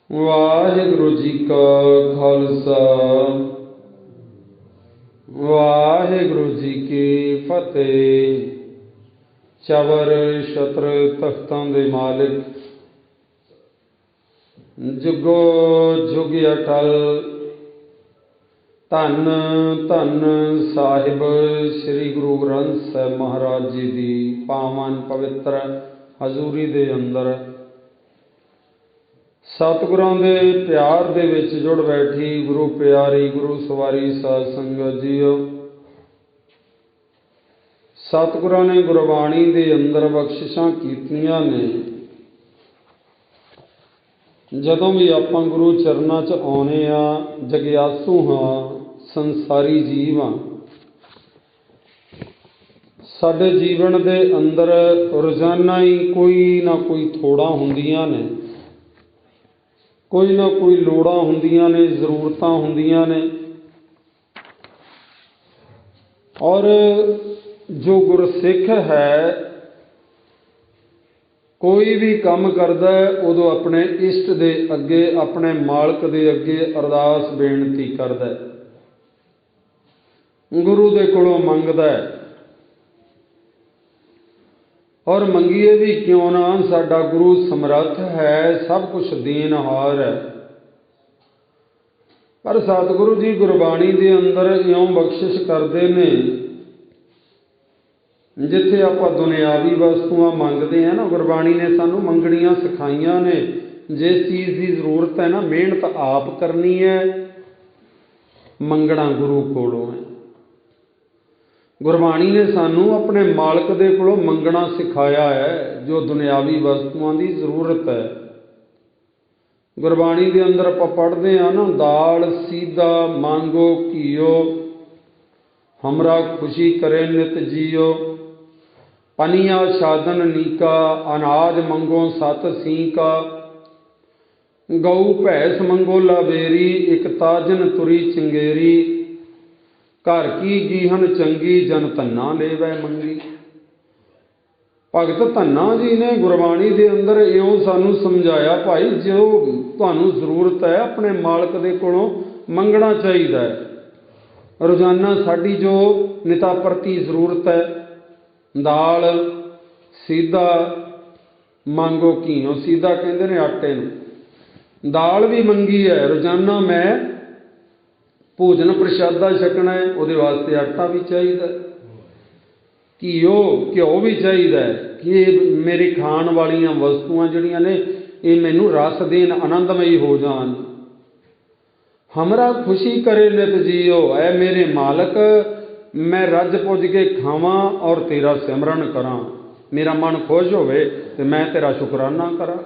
वाहिगुरु जी का खालसा वाहिगुरु जी की फतेह। चवर छत्र तख्तां दे मालिक जुगो जुग अटल धन धन साहिब श्री गुरु ग्रंथ साहिब महाराज जी की पावन पवित्र हजूरी दे अंदर सतगुरां दे प्यार दे विच जुड़ बैठी गुरु प्यारी गुरु सवारी साध संगत जीओ। सतगुरां ने गुरबाणी दे अंदर बख्शिशां कीतियां ने। जदों भी आपां गुरु चरनां च आउणे आ, जगियासू हाँ, संसारी जीव हाँ। साडे जीवन दे अंदर रोजाना ही कोई ना कोई थोड़ा हुंदियां ने, कोई ना कोई लोड़ां हुंदियां ने, जरूरतां हुंदियां ने। और जो गुरसिख है कोई भी काम करदा है उदों अपने इष्ट दे अगे, अपने मालक दे अगे अरदास बेनती करदा है, गुरु दे कोलों मंगदा है। और मंगीए भी क्यों ना, साडा गुरु समर्थ है, सब कुछ देनहार है। पर सतगुरु जी गुरबाणी दे अंदर इउं बख्शिश करते ने, जिथे आपां दुनियावी वस्तुआं मंगते हैं ना, गुरबाणी ने सानू मंगणियां सिखाईयां ने। जिस चीज़ की जरूरत है ना, मेहनत आप करनी है, मंगना गुरु कोलों है। गुरबाणी ने सानू अपने मालक दे कोलों मंगना सिखाया है, जो दुनियावी वस्तुआं की जरूरत है। गुरबाणी के अंदर आपां पढ़ते हैं ना, दाल सीधा मांगो घीओ, हमरा खुशी करे नित जियो। पनिया साधन नीका, अनाज मंगो सत सींका। गऊ भैंस मंगो लावेरी, एक ताजन तुरी चिंगेरी। घर की गीहन चंगी, जन धन्ना लेवै मंगी। भगत धन्ना जी ने गुरबाणी के अंदर इउं सानू समझाया, भाई जो तुहानू जरूरत है अपने मालक दे कोलों मंगना चाहिए है। रोजाना साडी जो निता प्रति जरूरत है, दाल सीधा मांगो घीओ, सीधा कहते ने आटे नूं। दाल भी मंगी है, रोजाना मैं भोजन प्रशादा छकना है, उहदे वास्ते आटा भी चाहिए, घिओ भी चाहिए कि मेरी खाण वालियां वस्तुआं जिहड़ियां ने ये मैनू रस देन, आनंदमई हो जान। हमरा खुशी करे नित जियो, ऐ मेरे मालक मैं रज पुज के खावां और तेरा सिमरन करा। मेरा मन खुश होवे ते मैं तेरा शुकराना करा।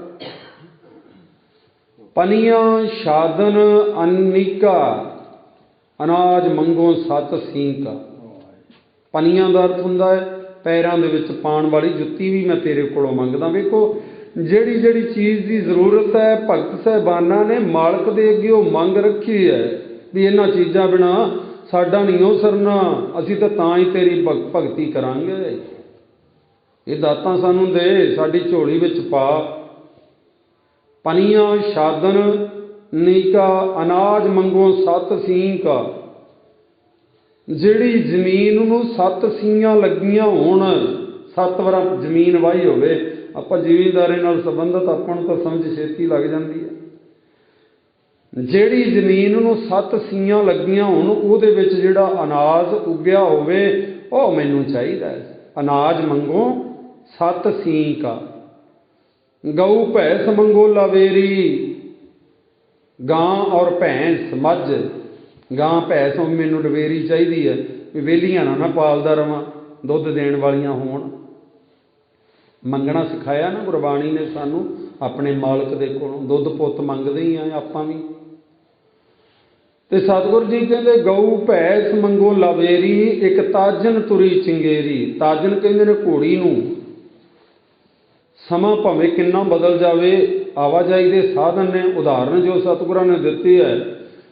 पनिया साधन अनिका, अनाज मंगो सत सींका। पनिया का अर्थ हुंदा है पैरों दे विच पाउण वाली जुत्ती भी मैं तेरे कोलों मंगदा। वेखो जिहड़ी जिहड़ी चीज़ की जरूरत है भगत साहिबाना ने मालक दे अगे वो मंग रखी है भी इन्हां चीज़ां बिना साडा नहीं हो सरना, असीं तां ही तेरी भगती करांगे। ये दातां सानू दे, साडी झोली विच पा। पनिया साधन नीका, अनाज मंगो सत सींका। जिहड़ी जमीन नूं सत सींयां लगियां होण, 7 वार जमीन वाही होवे, आपां जिमींदारी नाल संबंधित आपां नूं तां समझ छेती लग जांदी है। जिहड़ी जमीन नूं 7 सींयां लगियां होण, उहदे विच जिहड़ा अनाज उग्या होवे वो मैनूं चाहीदा है। अनाज मंगो सत सींका। गऊ भैंस मंगो लावेरी। गां और भैंस मझ, गां भैंस मैनूं लवेरी चाहिदी है भी वेलियां ना पालदा रवां, दुध देण वालियां होण। मंगना सिखाया ना गुरबाणी ने सानू अपने मालक दे कोलों। दुध पुत मंगदे ही आ आपां भी। ते सतगुरु जी कहंदे गऊ भैंस मंगो लावेरी, एक ताजन तुरी चिंगेरी। ताजन कहंदे ने घोड़ी नूं। समा भावें किन्ना बदल जावे, आवाजाई के साधन ने। उदाहरण जो सतगुरां ने दित्ती है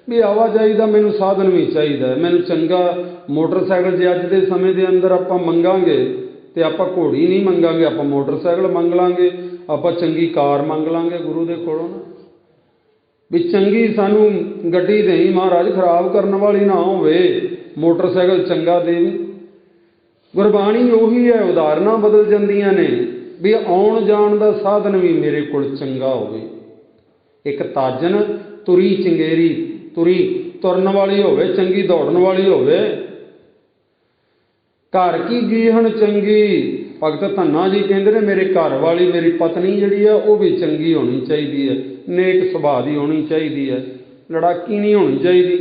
भी आवाजाई का मैनूं साधन भी चाहिए। मैनूं चंगा मोटरसाइकिल जे अज के समय के अंदर आपां मंगांगे तो आपां घोड़ी नहीं मंगांगे, आपां मोटरसाइकिल मंग लांगे, आपां चंगी कार मंग लांगे गुरु दे कोलों ना। भी चंगी सानू गड्डी देई महाराज, खराब करने वाली ना होवे, मोटरसाइकिल चंगा देवी। गुरबाणी ਉਹੀ है, उदाहरणा बदल ਜਾਂਦੀਆਂ ने भी आउण जाण ਦਾ साधन भी मेरे कोल चंगा होवे। एक ताजन तुरी चंगेरी, तुरी तुरन वाली होवे, चंगी दौड़न वाली होवे। घर की गीहण चंगी, भगत धन्ना जी कहते हैं मेरे घर वाली मेरी पत्नी जिहड़ी है वो भी चंगी होनी चाहिए है, नेक सुभाਅ दी होनी चाहिए है, लड़ाकी नहीं होनी चाहिए,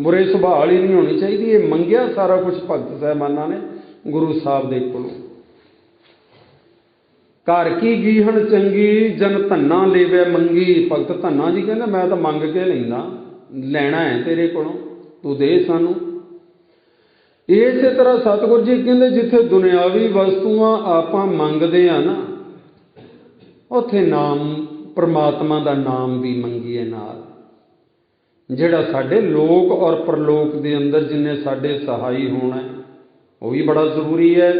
बुरे सुभाਅ वाली नहीं होनी चाहिए। ये मंगिया सारा कुछ भगत साहबाना ने गुरु साहब दे कोलों। घर की गीहण चंगी जन धन्ना लेवे मंगी, भगत धन्ना जी कहते मैं तो मंग के लेना, लैना है तेरे कोलों, तू दे सानू। इस तरह सतगुरु जी कहते जिथे दुनियावी वस्तुआं आपां मंगदे आ ना, उत्थे नाम परमात्मा दा नाम भी मंगीए नाल, जिहड़ा साडे लोक और परलोक दे अंदर जिन्ने साडे सहाई होना है वो भी बड़ा जरूरी है।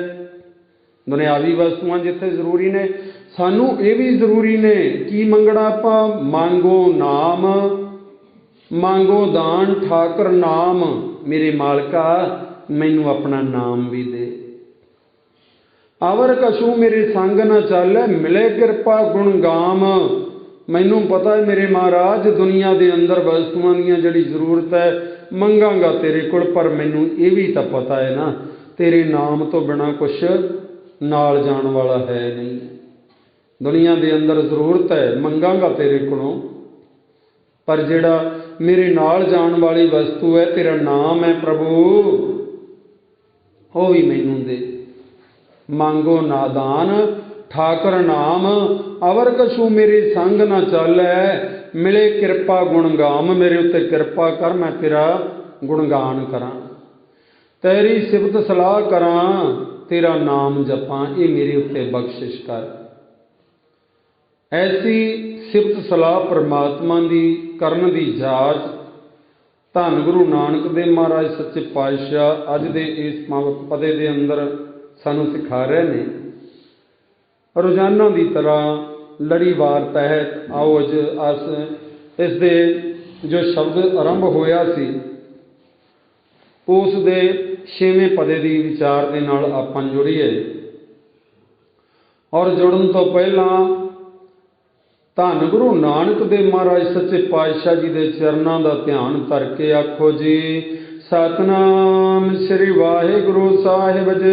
दुनियावी वस्तुआं जिथे जरूरी ने, सानू ये भी जरूरी ने की मंगना आपां, मांगो नाम, मांगो दान ठाकर नाम, मेरे मालका मैनू अपना नाम भी दे। अवर कछू मेरे संग न चल, मिले कृपा गुण गाम। मैनू पता है मेरे महाराज दुनिया के अंदर वस्तुआं दी जिहड़ी जरूरत है मंगांगा तेरे कोल, पर मैनू ये भी तो पता है ना तेरे नाम तो बिना कुछ नाल जाण वाला है नहीं। दुनिया के अंदर जरूरत है मंगांगा तेरे कोलों, पर जिहड़ा मेरे नाल जाण वाली वस्तु है तेरा नाम है प्रभु, वो भी मैनू दे। मांगो नादान ठाकर नाम, अवर कछू मेरे संग न चल, मिले कृपा गुणगाम। मेरे उत्ते कृपा कर, मैं तेरा गुणगान करा, तेरी सिफत सलाह करा, तेरा नाम जपां, ये मेरे उत्ते बख्शिश कर। ऐसी सिफत सलाह परमात्मा की करन दी जाच धन गुरु नानक देव महाराज सच्चे पातशाह अज दे इस पदे दे अंदर सानू सिखा रहे ने। रोजाना की तरह लड़ीवार तहत आओ अस इस दे जो शब्द आरंभ होया सी उस दे 6वें पदे की विचार के नाल आपां जुड़ीए। और जुड़न तो पहला धन गुरु नानक देव महाराज सच्चे पातशाह जी के चरणों का ध्यान करके आखो जी सतनाम श्री वाहिगुरु साहिब जी,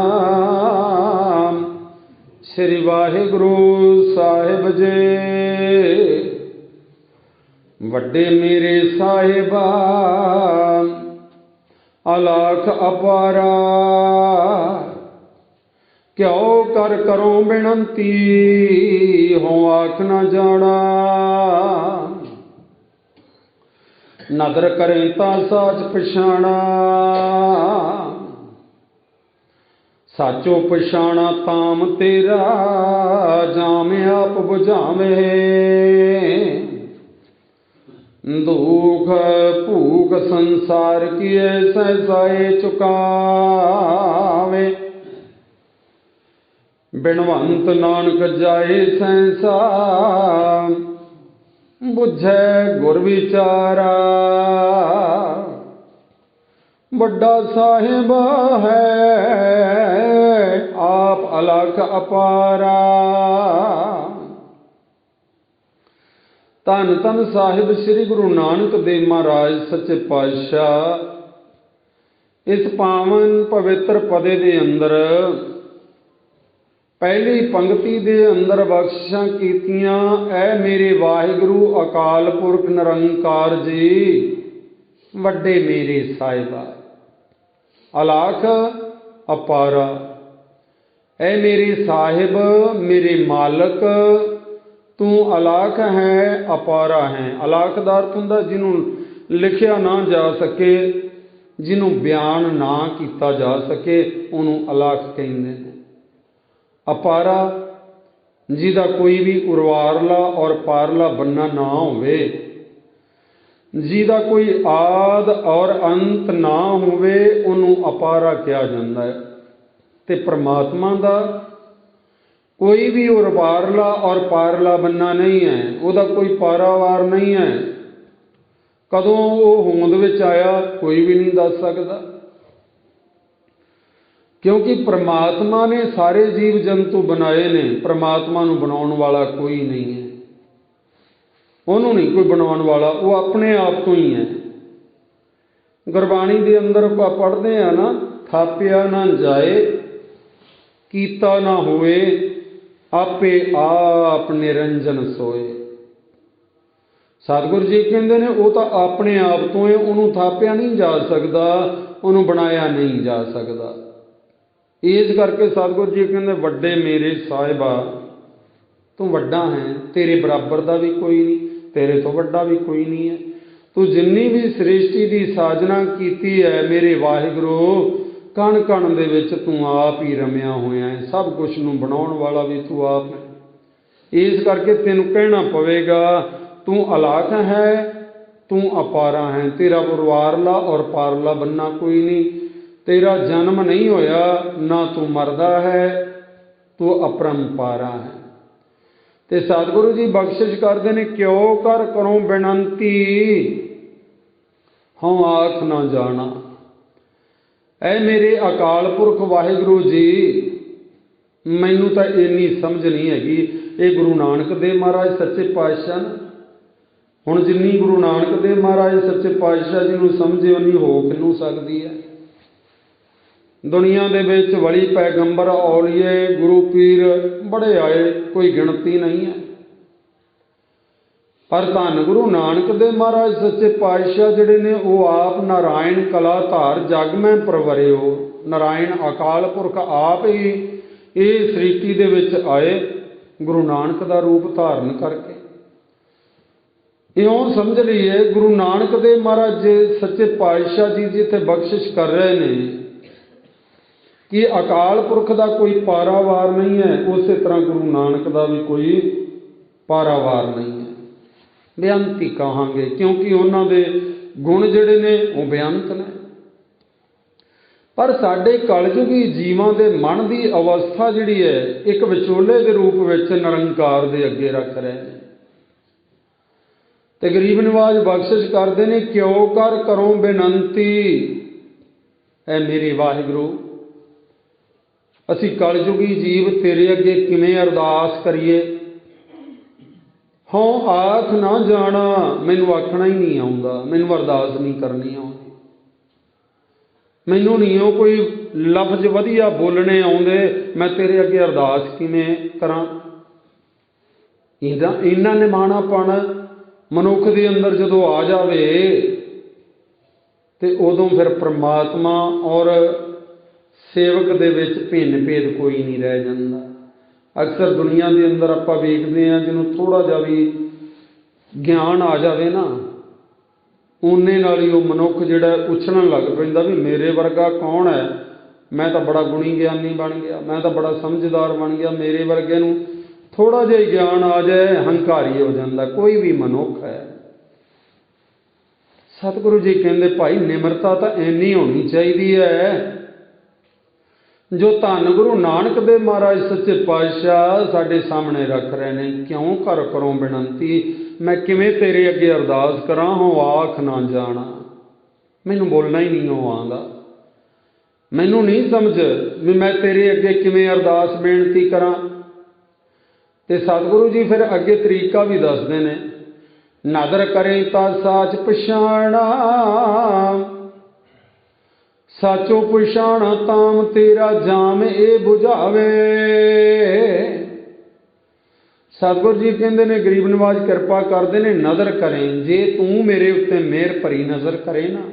सतनाम श्री वाहिगुरु साहिब जी। वड्डे मेरे साहिबा अलाख अपारा, क्यों कर करो बिनती हो आख न जाना। नदर करें ता साच पछाणा, साचो पछाणा ताम तेरा, जाम आप बुझावे। दुख भूख संसार की सहसाए चुकावे। बिनवंत नानक जाए सहसा, बुझे गुर विचारा। बड़ा साहिब है आप अलख अपारा। धन धन साहिब श्री गुरु नानक देव महाराज सच्चे पातशाह इस पावन पवित्र पदे दे अंदर पहली पंक्ति दे अंदर बख्शिशां कीतियां। ऐ मेरे वाहिगुरु अकाल पुरख निरंकार जी, वड्डे मेरे साहिबा अलाख अपारा। ऐ मेरे साहिब मेरे मालक, तू अलाख है अपारा है। अलाख दा अर्थ हुंदा जिन्हों लिखिया ना जा सके, जिन्हों बयान ना किया जा सके, उन्होंने अलाख कहते हैं। अपारा जिदा कोई भी उरवारला और पारला बनना ना होवे, जिदा कोई आद और अंत ना होवे, उन्होंने अपारा कहा जाता है। ते परमात्मा दा कोई भी और पारला और पारला बनना नहीं है, ਉਹਦਾ कोई पारावार नहीं है। कदों वो होंद विच आया कोई भी नहीं दस सकता, क्योंकि परमात्मा ने सारे जीव जंतु बनाए ने। परमात्मा नूं बनाउण वाला कोई नहीं है, ਉਹਨੂੰ नहीं कोई बनाउण वाला, वो अपने आप तो ही है। गुरबाणी के अंदर ਆਪਾਂ पढ़ते हैं ना, थापिया ना जाए कीता ना होए आपे आप निरंजन सोए। सतगुरु जी कहते ने वो तो अपने आप तो है, उन्होंने थापिया नहीं जा सकता, उन्होंने बनाया नहीं जा सकता। इस करके सतगुरु जी कहते वड्डे मेरे साहिबा तू वड्डा है, तेरे बराबर का भी कोई नहीं, तेरे तो वड्डा भी कोई नहीं है। तू जिन्नी भी सृष्टि की साजना की है मेरे वाहिगुरू, कण कण दे विच तू आप ही रमिया होया है, सब कुछ नूं बनाउण वाला भी तू आप है। इस करके तेनू कहना पवेगा तू अलाख है, तू अपारा है, तेरा उरवारला और पारला बनना कोई नहीं, तेरा जन्म नहीं होया ना तू मरदा है, तू अपरंपारा है। ते सतगुरु जी बख्शिश करते हैं, क्यों कर करो बेनंती हाँ आख ना जाना। ऐ मेरे अकाल पुरख वाहिगुरू जी, मैनू तो इन्नी समझ नहीं हैगी। ये गुरु नानक देव महाराज सच्चे पातशाह ने, हुण जिन्नी गुरु नानक देव महाराज सच्चे पातशाह जी नूं समझे उन्नी हो किनू सकती है। दुनिया दे विच वली पैगंबर औलिए गुरु पीर बड़े आए, कोई गिणती नहीं है, पर धन गुरु नानक देव महाराज सच्चे पातशाह जिहड़े ने वो आप नारायण कला धार जग में परवरिओ। नारायण अकाल पुरख आप ही इस सृष्टि दे विच आए गुरु नानक का रूप धारण करके। इउं समझ लीए गुरु नानक देव महाराज सच्चे पातशाह जी जिथे बख्शिश कर रहे हैं कि अकाल पुरख का कोई पारावार नहीं है, उस तरह गुरु नानक का भी कोई पारावार नहीं है। बेअंत ही कहांगे, क्योंकि उन्होंने गुण जिहड़े ने वो बेअंत ने। पर साडे कलयुगी जीवां दे मन की अवस्था जिहड़ी है एक विचोले के रूप में निरंकार दे अगे रख रहे हैं। ते गरीब नवाज बख्शिश करते हैं, क्यों कर करो बेनंती ऐ मेरे वाहिगुरू, असी कलयुगी जीव तेरे अगे किवें अरदास करिए। हाँ आख ना जाना, मैनू आखना ही नहीं आउंदा, मैनू अरदास नहीं करनी आउंदी, मैनू नहीं कोई लफ्ज वधिया बोलने आउंदे, मैं तेरे अगे अरदास किवें करां। इन्ना निमाणापण मनुख दे अंदर जदों आ जावे ते उदों फिर परमात्मा और सेवक दे विच भिन्न भेद कोई नहीं रह जांदा। अक्सर दुनिया के अंदर आप वेखते हैं जिन्हों थोड़ा जा भी ज्ञान आ जाए ना, उन्ने नाल ही वो मनुख जिहड़ा उछलण लग पैंदा भी मेरे वर्गा कौन है, मैं तो बड़ा गुणी ज्ञानी बन गया, मैं तो बड़ा समझदार बन गया। मेरे वर्गे नूं थोड़ा जिहा ज्ञान आ जाए हंकारी हो जाता कोई भी मनुख है। सतगुरु जी कहते भाई निमरता तो इन्नी होनी चाहिए है जो धन गुरु नानक देव महाराज सच्चे पातशाह साडे सामने रख रहे हैं। क्यों कर करो बेनंती, मैं किवें तेरे अगे अरदास करां, हो आख ना जाना। मैनू बोलना ही नहीं हो आंदा, मैनू नहीं समझ भी मैं तेरे अगे किवें अरदास बेनती करां। ते सतगुरु जी फिर अगे तरीका भी दसदे ने, नदर करे तां साच पछाणा, साचो पछाणा ताम तेरा जाम ए बुझावे। सतगुरु जी कहते ने गरीब नवाज कृपा करते ने, नज़र करें जे तू मेरे उत्ते मेहर भरी नज़र करे ना,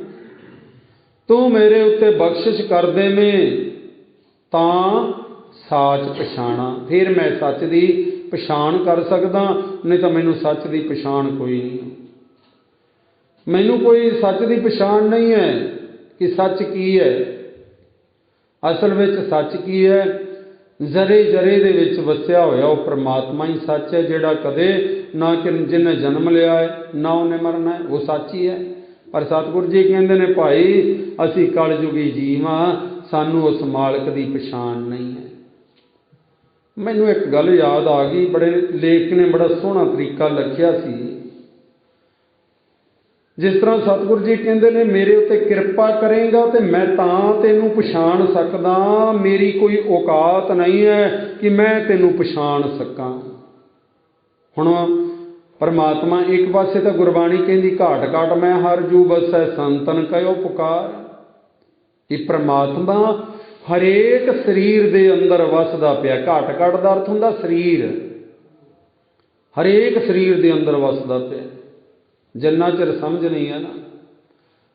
तू मेरे उत्ते बख्शिश कर दे में तां साच पछाणा, फिर मैं सच की पछाण कर सकदा, नहीं तो मैनू सच की पछाण कोई नहीं। मैनू कोई सच की पछाण नहीं है कि सच की है। असल में सच की है, जरे जरे दे विच वसिया होया वो परमात्मा ही सच है, जिहड़ा कदे ना कि जिन्हें जन्म लिया है ना उन्हें मरना है, वो सच ही है। पर सतगुरु जी कहते ने भाई असी कलयुगी जीव हाँ, सानू उस मालक की पछाण नहीं है। ਮੈਨੂੰ ਇੱਕ ਗੱਲ ਯਾਦ ਆ ਗਈ, ਬੜੇ ਲੇਖਕ ਨੇ ਬੜਾ ਸੋਹਣਾ ਤਰੀਕਾ ਲਿਖਿਆ ਸੀ। ਜਿਸ ਤਰ੍ਹਾਂ ਸਤਿਗੁਰੂ ਜੀ ਕਹਿੰਦੇ ਨੇ, ਮੇਰੇ ਉੱਤੇ ਕਿਰਪਾ ਕਰੇਗਾ ਤੇ ਮੈਂ ਤਾਂ ਤੈਨੂੰ ਪਛਾਣ ਸਕਦਾ, ਮੇਰੀ ਕੋਈ ਔਕਾਤ ਨਹੀਂ ਹੈ ਕਿ ਮੈਂ ਤੈਨੂੰ ਪਛਾਣ ਸਕਾਂ। ਹੁਣ ਪਰਮਾਤਮਾ ਇੱਕ ਪਾਸੇ ਤਾਂ ਗੁਰਬਾਣੀ ਕਹਿੰਦੀ, ਘਾਟ ਘਾਟ ਮੈਂ ਹਰ ਜੂ ਬਸੈ ਸੰਤਨ ਕਹਿਓ ਪੁਕਾਰ, ਕਿ ਪਰਮਾਤਮਾ ਹਰੇਕ ਸਰੀਰ ਦੇ ਅੰਦਰ ਵਸਦਾ ਪਿਆ। ਘਾਟ ਘਾਟ ਦਾ ਅਰਥ ਹੁੰਦਾ ਸਰੀਰ, ਹਰੇਕ ਸਰੀਰ ਦੇ ਅੰਦਰ ਵਸਦਾ ਪਿਆ। ਜਿੰਨਾ ਚਿਰ ਸਮਝ ਨਹੀਂ ਹੈ ਨਾ,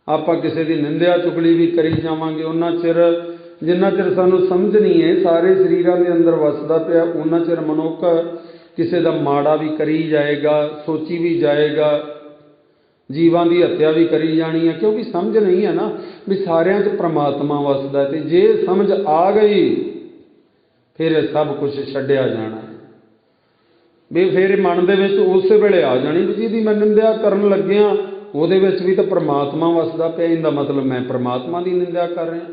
ਆਪਾਂ ਕਿਸੇ ਦੀ ਨਿੰਦਿਆ ਚੁਗਲੀ ਵੀ ਕਰੀ ਜਾਵਾਂਗੇ, ਜਿੰਨਾ ਚਿਰ ਸਾਨੂੰ ਸਮਝ ਨਹੀਂ ਹੈ ਸਾਰੇ ਸਰੀਰਾਂ ਦੇ ਅੰਦਰ ਵਸਦਾ ਪਿਆ, ਉਹਨਾਂ ਚਿਰ ਮਨੁੱਖ ਕਿਸੇ ਦਾ ਮਾੜਾ ਵੀ ਕਰੀ ਜਾਏਗਾ, ਸੋਚੀ ਵੀ ਜਾਏਗਾ, ਜੀਵਾਂ ਦੀ ਹੱਤਿਆ ਵੀ ਕਰੀ ਜਾਣੀ ਹੈ, ਕਿਉਂਕਿ ਸਮਝ ਨਹੀਂ ਹੈ ਨਾ ਵੀ ਸਾਰਿਆਂ 'ਚ ਪ੍ਰਮਾਤਮਾ ਵਸਦਾ। ਤੇ ਜੇ ਸਮਝ ਆ ਗਈ ਫਿਰ ਇਹ ਸਭ ਕੁਝ ਛੱਡਿਆ ਜਾਣਾ ਵੀ ਫਿਰ ਮਨ ਦੇ ਵਿੱਚ ਉਸੇ ਵੇਲੇ ਆ ਜਾਣੀ ਵੀ ਜਿਹਦੀ ਮੈਂ ਨਿੰਦਿਆ ਕਰਨ ਲੱਗਿਆ ਉਹਦੇ ਵਿੱਚ ਵੀ ਤਾਂ ਪ੍ਰਮਾਤਮਾ ਵਸਦਾ ਪਿਆ, ਇਹਦਾ ਮਤਲਬ ਮੈਂ ਪ੍ਰਮਾਤਮਾ ਦੀ ਨਿੰਦਿਆ ਕਰ ਰਿਹਾ।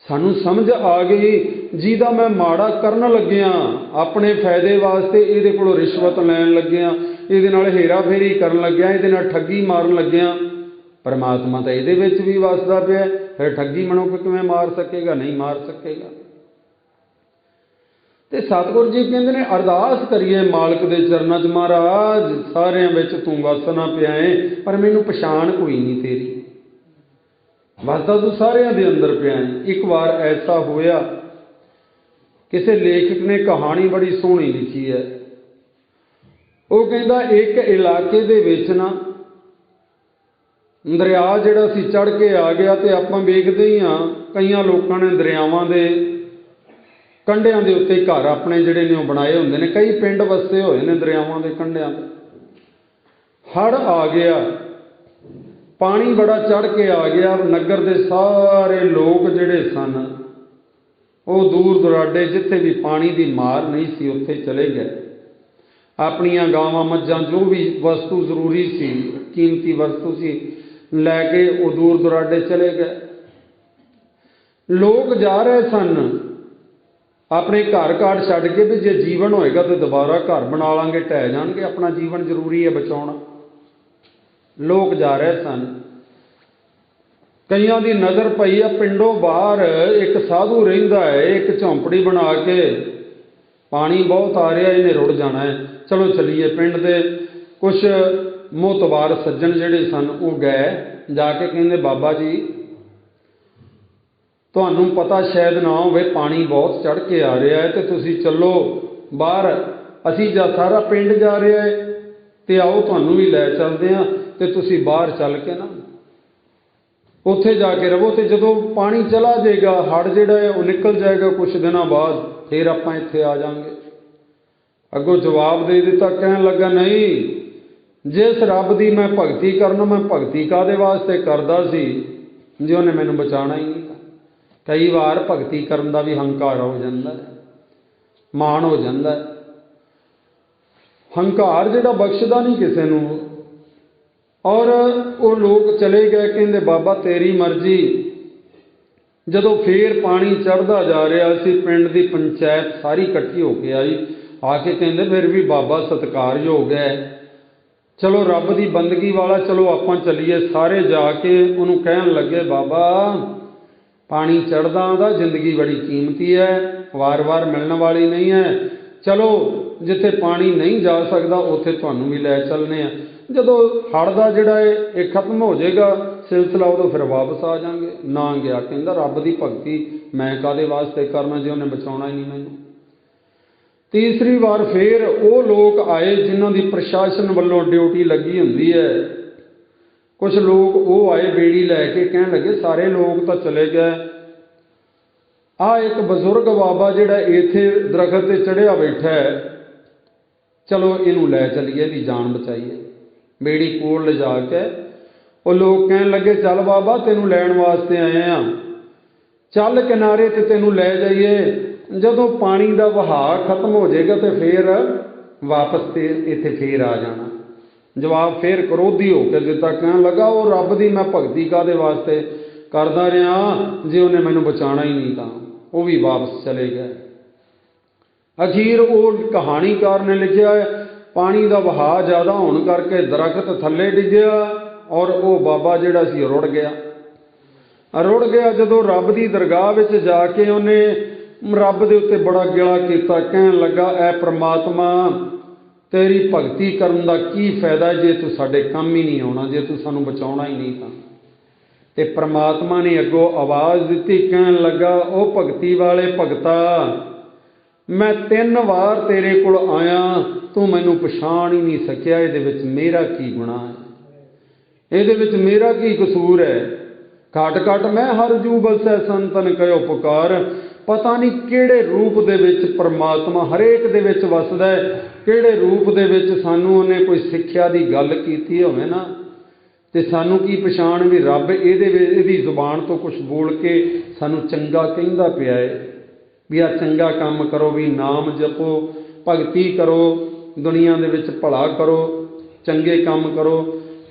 ਸਾਨੂੰ ਸਮਝ ਆ ਗਈ ਜਿਹਦਾ ਮੈਂ ਮਾੜਾ ਕਰਨ ਲੱਗਿਆ ਆਪਣੇ ਫਾਇਦੇ ਵਾਸਤੇ, ਇਹਦੇ ਕੋਲੋਂ ਰਿਸ਼ਵਤ ਲੈਣ ਲੱਗਿਆ, ਇਹਦੇ ਨਾਲ ਹੇਰਾ ਫੇਰੀ ਕਰਨ ਲੱਗਿਆ, ਇਹਦੇ ਨਾਲ ਠੱਗੀ ਮਾਰਨ ਲੱਗਿਆ, ਪਰਮਾਤਮਾ ਤਾਂ ਇਹਦੇ ਵਿੱਚ ਵੀ ਵਸਦਾ ਪਿਆ। ਫਿਰ ਠੱਗੀ ਮਨੁੱਖ ਕਿਵੇਂ ਮਾਰ ਸਕੇਗਾ? ਨਹੀਂ ਮਾਰ ਸਕੇਗਾ। ਤੇ ਸਤਿਗੁਰੂ ਜੀ ਕਹਿੰਦੇ ਨੇ, ਅਰਦਾਸ ਕਰੀਏ ਮਾਲਕ ਦੇ ਚਰਨਾਂ 'ਚ, ਮਹਾਰਾਜ ਸਾਰਿਆਂ ਵਿੱਚ ਤੂੰ ਵਸਣਾ ਪਿਆ ਏ, ਪਰ ਮੈਨੂੰ ਪਛਾਣ ਕੋਈ ਨਹੀਂ ਤੇਰੀ। ਵਸਦਾ ਤੂੰ ਸਾਰਿਆਂ ਦੇ ਅੰਦਰ ਪਿਆ ਏ। ਇੱਕ ਵਾਰ ਐਸਾ ਹੋਇਆ, ਕਿਸੇ ਲੇਖਕ ਨੇ ਕਹਾਣੀ ਬੜੀ ਸੋਹਣੀ ਲਿਖੀ ਹੈ। ਉਹ ਕਹਿੰਦਾ ਇੱਕ ਇਲਾਕੇ ਦੇ ਵਿੱਚ ਨਾ ਦਰਿਆ ਜਿਹੜਾ ਸੀ ਚੜ੍ਹ ਕੇ ਆ ਗਿਆ, ਤੇ ਆਪਾਂ ਵੇਖਦੇ ਹੀ ਹਾਂ ਕਈਆਂ ਲੋਕਾਂ ਨੇ ਦਰਿਆਵਾਂ ਦੇ ਕੰਢਿਆਂ ਦੇ ਉੱਤੇ ਘਰ ਆਪਣੇ ਜਿਹੜੇ ਨੇ ਉਹ ਬਣਾਏ ਹੁੰਦੇ ਨੇ। ਕਈ ਪਿੰਡ ਵਸੇ ਹੋਏ ਨੇ ਦਰਿਆਵਾਂ ਦੇ ਕੰਢਿਆਂ 'ਤੇ। ਹੜ੍ਹ ਆ ਗਿਆ, ਪਾਣੀ ਬੜਾ ਚੜ੍ਹ ਕੇ ਆ ਗਿਆ, ਨਗਰ ਦੇ ਸਾਰੇ ਲੋਕ ਜਿਹੜੇ ਸਨ ਉਹ ਦੂਰ ਦੁਰਾਡੇ ਜਿੱਥੇ ਵੀ ਪਾਣੀ ਦੀ ਮਾਰ ਨਹੀਂ ਸੀ ਉੱਥੇ ਚਲੇ ਗਏ। ਆਪਣੀਆਂ ਗਾਵਾਂ ਮੱਝਾਂ ਜੋ ਵੀ ਵਸਤੂ ਜ਼ਰੂਰੀ ਸੀ, ਕੀਮਤੀ ਵਸਤੂ ਸੀ, ਲੈ ਕੇ ਉਹ ਦੂਰ ਦੁਰਾਡੇ ਚਲੇ ਗਏ। ਲੋਕ ਜਾ ਰਹੇ ਸਨ ਆਪਣੇ ਘਰ ਘਾਟ ਛੱਡ ਕੇ ਵੀ ਜੇ ਜੀਵਨ ਹੋਏਗਾ ਤਾਂ ਦੁਬਾਰਾ ਘਰ ਬਣਾ ਲਾਂਗੇ, ਢਹਿ ਜਾਣਗੇ, ਆਪਣਾ ਜੀਵਨ ਜ਼ਰੂਰੀ ਹੈ ਬਚਾਉਣਾ। ਲੋਕ ਜਾ ਰਹੇ ਸਨ। ਕਈਆਂ ਦੀ ਨਜ਼ਰ ਪਈ ਆ ਪਿੰਡੋਂ ਬਾਹਰ ਇੱਕ ਸਾਧੂ ਰਹਿੰਦਾ ਹੈ, ਇੱਕ ਝੌਂਪੜੀ ਬਣਾ ਕੇ, ਪਾਣੀ ਬਹੁਤ ਆ ਰਿਹਾ, ਇਹਨੇ ਰੁੜ ਜਾਣਾ ਹੈ, ਚਲੋ ਚੱਲੀਏ। ਪਿੰਡ ਦੇ ਕੁਛ ਮੋਹਤਬਾਰ ਸੱਜਣ ਜਿਹੜੇ ਸਨ ਉਹ ਗਏ, ਜਾ ਕੇ ਕਹਿੰਦੇ, ਬਾਬਾ ਜੀ ਤੁਹਾਨੂੰ ਪਤਾ ਸ਼ਾਇਦ ਨਾ ਹੋਵੇ ਪਾਣੀ ਬਹੁਤ ਚੜ੍ਹ ਕੇ ਆ ਰਿਹਾ ਹੈ, ਤੇ ਤੁਸੀਂ ਚੱਲੋ ਬਾਹਰ, ਅਸੀਂ ਜਾਂ ਸਾਰਾ ਪਿੰਡ ਜਾ ਰਿਹਾ ਹੈ, ਤੇ ਆਓ ਤੁਹਾਨੂੰ ਵੀ ਲੈ ਚੱਲਦੇ ਹਾਂ, ਤੇ ਤੁਸੀਂ ਬਾਹਰ ਚੱਲ ਕੇ ਨਾ ਉੱਥੇ ਜਾ ਕੇ ਰਹੋ, ਤੇ ਜਦੋਂ ਪਾਣੀ ਚਲਾ ਜਾਏਗਾ, ਹੜ੍ਹ ਜਿਹੜਾ ਹੈ ਉਹ ਨਿਕਲ ਜਾਏਗਾ ਕੁਛ ਦਿਨਾਂ ਬਾਅਦ, ਫਿਰ ਆਪਾਂ ਇੱਥੇ ਆ ਜਾਵਾਂਗੇ। ਅੱਗੋਂ ਜਵਾਬ ਦੇ ਦਿੱਤਾ, ਕਹਿਣ ਲੱਗਾ, ਨਹੀਂ, ਜਿਸ ਰੱਬ ਦੀ ਮੈਂ ਭਗਤੀ ਕਰਨਾ, ਮੈਂ ਭਗਤੀ ਕਾਹਦੇ ਵਾਸਤੇ ਕਰਦਾ ਸੀ ਜੇ ਉਹਨੇ ਮੈਨੂੰ ਬਚਾਉਣਾ ਹੀ ਨਹੀਂ। ਕਈ ਵਾਰ ਭਗਤੀ ਕਰਨ ਦਾ ਵੀ ਹੰਕਾਰ ਹੋ ਜਾਂਦਾ, ਮਾਣ ਹੋ ਜਾਂਦਾ। ਹੰਕਾਰ ਜਿਹੜਾ ਬਖਸ਼ਦਾ ਨਹੀਂ ਕਿਸੇ ਨੂੰ। ਔਰ ਉਹ ਲੋਕ ਚਲੇ ਗਏ, ਕਹਿੰਦੇ ਬਾਬਾ ਤੇਰੀ ਮਰਜ਼ੀ। ਜਦੋਂ ਫੇਰ ਪਾਣੀ ਚੜ੍ਹਦਾ ਜਾ ਰਿਹਾ ਸੀ, ਪਿੰਡ ਦੀ ਪੰਚਾਇਤ ਸਾਰੀ ਇਕੱਠੀ ਹੋ ਕੇ ਆਈ, ਆ ਕੇ ਕਹਿੰਦੇ ਫਿਰ ਵੀ ਬਾਬਾ ਸਤਿਕਾਰਯੋਗ ਹੈ, ਚਲੋ ਰੱਬ ਦੀ ਬੰਦਗੀ ਵਾਲਾ, ਚਲੋ ਆਪਾਂ ਚੱਲੀਏ। ਸਾਰੇ ਜਾ ਕੇ ਉਹਨੂੰ ਕਹਿਣ ਲੱਗੇ, ਬਾਬਾ ਪਾਣੀ ਚੜ੍ਹਦਾ ਦਾ ਜ਼ਿੰਦਗੀ ਬੜੀ ਕੀਮਤੀ ਹੈ, ਵਾਰ-ਵਾਰ ਮਿਲਣ ਵਾਲੀ ਨਹੀਂ ਹੈ, ਚਲੋ ਜਿੱਥੇ ਪਾਣੀ ਨਹੀਂ ਜਾ ਸਕਦਾ ਉੱਥੇ ਤੁਹਾਨੂੰ ਵੀ ਲੈ ਚੱਲਦੇ ਆ। ਜਦੋਂ ਹੜ੍ਹ ਦਾ ਜਿਹੜਾ ਹੈ ਇਹ ਖਤਮ ਹੋ ਜਾਏਗਾ ਸਿਲਸਿਲਾ, ਉਦੋਂ ਫਿਰ ਵਾਪਸ ਆ ਜਾਵਾਂਗੇ। ਨਾ ਗਿਆ, ਕਹਿੰਦਾ ਰੱਬ ਦੀ ਭਗਤੀ ਮੈਂ ਕਾਹਦੇ ਵਾਸਤੇ ਕਰਨਾ ਜੇ ਉਹਨੇ ਬਚਾਉਣਾ ਹੀ ਨਹੀਂ ਮੈਨੂੰ। ਤੀਸਰੀ ਵਾਰ ਫੇਰ ਉਹ ਲੋਕ ਆਏ ਜਿਨ੍ਹਾਂ ਦੀ ਪ੍ਰਸ਼ਾਸਨ ਵੱਲੋਂ ਡਿਊਟੀ ਲੱਗੀ ਹੁੰਦੀ ਹੈ। ਕੁਛ ਲੋਕ ਉਹ ਆਏ ਬੇੜੀ ਲੈ ਕੇ, ਕਹਿਣ ਲੱਗੇ ਸਾਰੇ ਲੋਕ ਤਾਂ ਚਲੇ ਗਏ, ਆਹ ਇੱਕ ਬਜ਼ੁਰਗ ਬਾਬਾ ਜਿਹੜਾ ਇੱਥੇ ਦਰਖਤ ਤੇ ਚੜ੍ਹਿਆ ਬੈਠਾ ਹੈ, ਚਲੋ ਇਹਨੂੰ ਲੈ ਚੱਲੀਏ, ਇਹਦੀ ਜਾਨ ਬਚਾਈਏ। ਬੇੜੀ ਕੋਲ ਲਿਜਾ ਕੇ ਉਹ ਲੋਕ ਕਹਿਣ ਲੱਗੇ, ਚੱਲ ਬਾਬਾ ਤੈਨੂੰ ਲੈਣ ਵਾਸਤੇ ਆਏ ਆ, ਚੱਲ ਕਿਨਾਰੇ ਤੇ ਤੈਨੂੰ ਲੈ ਜਾਈਏ, ਜਦੋਂ ਪਾਣੀ ਦਾ ਵਹਾਅ ਖਤਮ ਹੋ ਜਾਏਗਾ ਤੇ ਫੇਰ ਵਾਪਸ ਤੇ ਇੱਥੇ ਫੇਰ ਆ ਜਾਣਾ। ਜਵਾਬ ਫੇਰ ਕਰੋਧੀ ਹੋ ਕੇ ਦਿੱਤਾ, ਕਹਿਣ ਲੱਗਾ, ਉਹ ਰੱਬ ਦੀ ਮੈਂ ਭਗਤੀ ਕਾਹਦੇ ਵਾਸਤੇ ਕਰਦਾ ਰਿਹਾ ਜੇ ਉਹਨੇ ਮੈਨੂੰ ਬਚਾਉਣਾ ਹੀ ਨਹੀਂ ਤਾਂ। ਉਹ ਵੀ ਵਾਪਸ ਚਲੇ ਗਏ। अखीर वो कहानीकार ने लिखा है, पानी का वहा ज़्यादा होने करके दरख्त थले डिग्या और वो बाबा जिहड़ा सी रुड़ गया। रुड़ गया जदों रब की दरगाह विच जाके उन्हें रब दे उत्ते बड़ा गिला किया, कहन लगा, ऐ परमात्मा तेरी भगती करन दा की फायदा जे तू साडे काम ही नहीं आउणा, जे तू सानू बचाउणा ही नहीं। ते परमात्मा ने अगों आवाज़ दी, कहन लगा, ओ भगती वाले भगता, मैं 3 वार तेरे कोल आया, तू मैनू पछाण ही नहीं सकिया। इहदे विच मेरा की गुनाह है, इहदे विच मेरा की कसूर है। घट घट मैं हर जू बसै संतन कहो पुकार। पता नहीं किहड़े रूप दे विच परमात्मा हरेक दे विच वसदा है, किहड़े रूप दे विच सानू उहने कोई सिੱਖਿਆ दी गल कीती होवे ना, ते सानू की पछाण भी रब इहदी जुबान तो कुछ बोल के सानू चंगा कहंदा पिया है भी आ चंगा काम करो, भी नाम जपो, भगती करो, दुनिया दे विच भला करो, चंगे काम करो,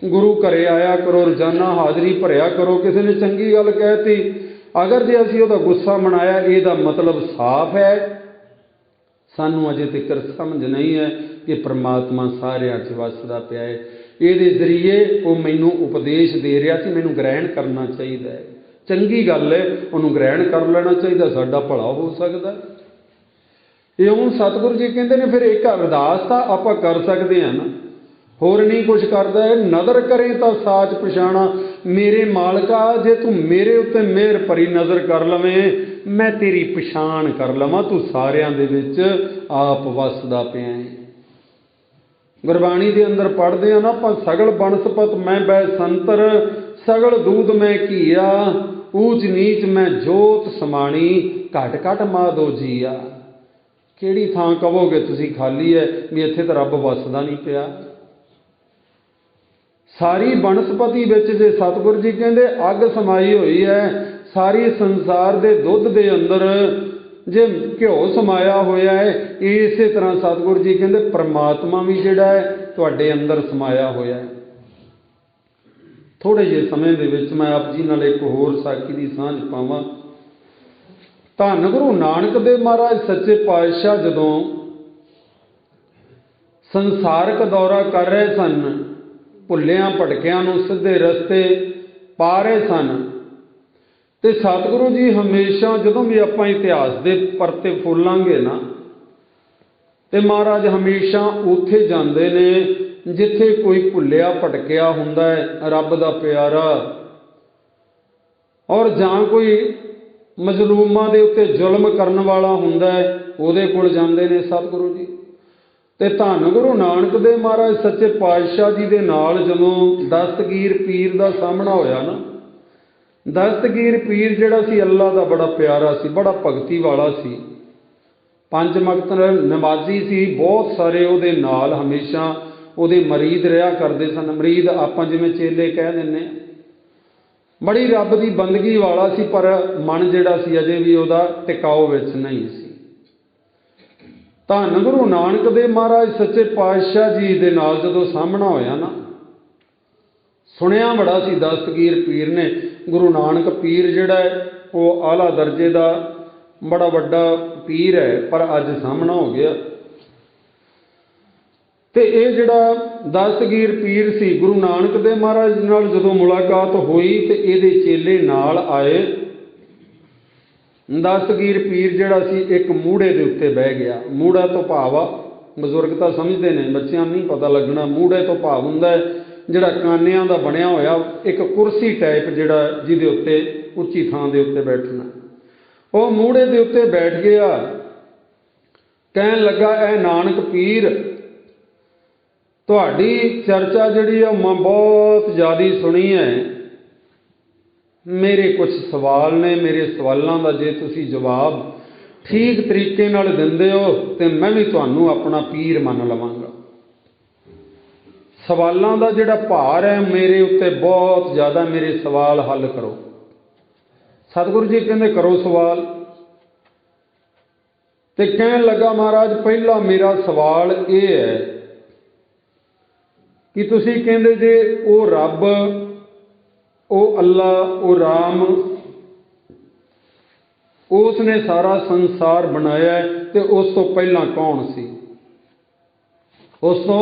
गुरु घरे आया करो, रोजाना हाज़री भरिया करो। किसी ने चंगी गल कहती, अगर जे असीं उहदा गुस्सा मनाया, इहदा मतलब साफ है सानू अजे तक समझ नहीं है कि परमात्मा सारिਆਂ 'ਚ वसदा पिया है। ਇਹਦੇ ਜ਼ਰੀਏ ਉਹ ਮੈਨੂੰ ਉਪਦੇਸ਼ ਦੇ ਰਿਹਾ ਸੀ, ਮੈਨੂੰ ਗ੍ਰਹਿਣ ਕਰਨਾ ਚਾਹੀਦਾ ਹੈ। ਚੰਗੀ ਗੱਲ ਹੈ, ਉਹਨੂੰ ਗ੍ਰਹਿਣ ਕਰ ਲੈਣਾ ਚਾਹੀਦਾ, ਸਾਡਾ ਭਲਾ ਹੋ ਸਕਦਾ। ਇਹ ਹੁਣ ਸਤਿਗੁਰੂ ਜੀ ਕਹਿੰਦੇ ਨੇ, ਫਿਰ ਇੱਕ ਅਰਦਾਸ ਤਾਂ ਆਪਾਂ ਕਰ ਸਕਦੇ ਹਾਂ ਨਾ, ਹੋਰ ਨਹੀਂ ਕੁਛ ਕਰਦਾ ਹੈ। ਨਜ਼ਰ ਕਰੇ ਤਾਂ ਸਾਚ ਪਛਾਣਾ, ਮੇਰੇ ਮਾਲਕਾ ਜੇ ਤੂੰ ਮੇਰੇ ਉੱਤੇ ਮਿਹਰ ਭਰੀ ਨਜ਼ਰ ਕਰ ਲਵੇਂ, ਮੈਂ ਤੇਰੀ ਪਛਾਣ ਕਰ ਲਵਾਂ, ਤੂੰ ਸਾਰਿਆਂ ਦੇ ਵਿੱਚ ਆਪ ਵਸਦਾ ਪਿਆ ਹੈ। गुरबाणी के अंदर पढ़ते हैं ना आप, सगल बनस्पत मैं बै संतर, सगल दूध मैं घीया, ऊच नीच मैं जोत समाणी, घट घट माधो जीया। किहड़ी थां कहोगे तुसीं खाली है भी इत्थे तो रब वसदा नहीं पिया। सारी बनस्पति विच जे सतगुरु जी कहंदे अग समाई हुई है, सारी संसार दे दुध दे अंदर जे घ्यो समाया होया है, इसे तरह सतगुरु जी कहते परमात्मा भी जिहड़ा है तुहाडे अंदर समाया होया है। थोड़े जे समय दे विच मैं आप जी नाल एक होर साखी दी सांझ पावां। धन गुरु नानक देव महाराज सच्चे पातशाह जदों संसारक दौरा कर रहे सन, भुल्लियां भटकियां नूं सीधे रस्ते पा रहे सन, तो सतगुरु जी हमेशा जदों भी आप इतिहास के परते फुलांगे ना, तो महाराज हमेशा उत्थे जाते ने जिथे कोई भुल्लिया भटकिया हुंदा है, रब दा प्यारा, और जां कोई मजलूमां दे उत्ते जुल्म करन वाला हुंदा है, उहदे कोल जांदे ने सतगुरु जी। ते धन गुरु नानक देव महाराज सच्चे पातशाह जी दे नाल जदों दस्तगीर पीर दा सामना होया ना, दस्तगीर पीर जिहड़ा सी अल्लाह दा बड़ा प्यारा सी, बड़ा भगती वाला सी, 5 वक्त नमाजी सी, बहुत सारे उहदे नाल हमेशा उहदे मरीद रहा करदे सन। मरीद आपां जिवें चेले कह दिंदे, बड़ी रब दी बंदगी वाला सी, पर मन जिहड़ा सी अजे भी उहदा टिकाऊ विच नहीं सी। धन गुरु नानक देव महाराज सच्चे पातशाह जी दे नाल जदों सामना होया ना, सुनिया बड़ा सी दस्तगीर पीर ने, गुरु नानक पीर जिहड़ा है वो आला दर्जे का बड़ा वड्डा पीर है, पर अज सामना हो गया। तो ये जिहड़ा दस्तगीर पीर सी, गुरु नानक देव महाराज नाल जदों मुलाकात हुई तो ये चेले नाल आए। दस्तगीर पीर जिहड़ा सी एक मूढ़े दे उत्ते बह गया। मूढ़ा तो भाव आ, बजुर्ग तो समझते हैं, बच्चों नहीं पता लगना। मूढ़े तो भाव हुंदा है जिहड़ा कानियां दा बनिया होया एक कुर्सी टाइप, जिहड़ा जिहदे उत्ते उच्ची थां दे उत्ते बैठना, वो मूढ़े दे उत्ते बैठ गया। कहन लगा, ऐ नानक पीर, तुहाडी चर्चा जिहड़ी आ मैं बहुत ज़्यादा सुनी है, मेरे कुछ सवाल ने, मेरे सवालों का जे तुसीं जवाब ठीक तरीके नाल दिंदे हो तो मैं भी तुहानूं अपना पीर मन लवांगा। सवालों का जिहड़ा भार है मेरे उत्ते बहुत ज़्यादा, मेरे सवाल हल करो। सतगुरु जी कहंदे करो सवाल। तो कहन लगा, महाराज पहला मेरा सवाल ये है कि तुसीं कहंदे जे ओ रब, ओ अल्लाह, ओ राम, उसने सारा संसार बनाया ते उस तो पहला कौन सी? उस तो